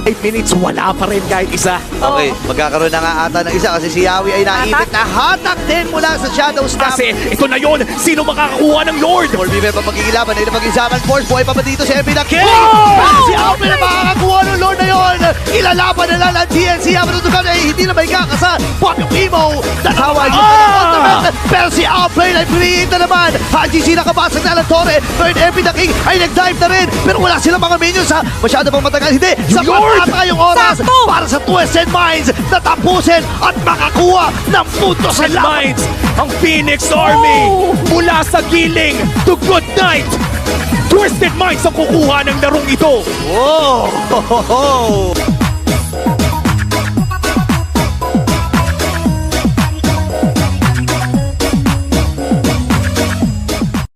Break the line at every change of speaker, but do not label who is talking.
8 minutes, wala pa rin kahit isa.
Okay, magkakaroon na nga ata ng isa kasi si Yawi ay naipit na hatak din mula sa Shadow Snap.
Kasi ito na yon, sino makakakuha ng Lord?
For Vive pa magkikilaban, ay napag-isaman Force, buhay pa ba dito si Epi na King?
Oh!
Si Alvin na makakakuha ng Lord na yon! Ilalaban na lang ang TNC, habang natutukan ay hindi na may kakasa. Pop yung emo, natawag yung ultimate, pero si Alvin ay piliin na naman. HGC nakabasag na lang Torre, pero yung Epi na King ay nag-dive na rin, pero wala silang mga minions ha. Masyado bang matagal? Hindi, sa
Lord!
yung oras
Sakto!
para sa Twisted Minds na tapusin at makakuha ng punto sa
Twisted
laban.
Minds, ang Phoenix Army,
Oh!
mula sa giling to good night. Twisted Minds ang kukuha ng larong ito.
Oh!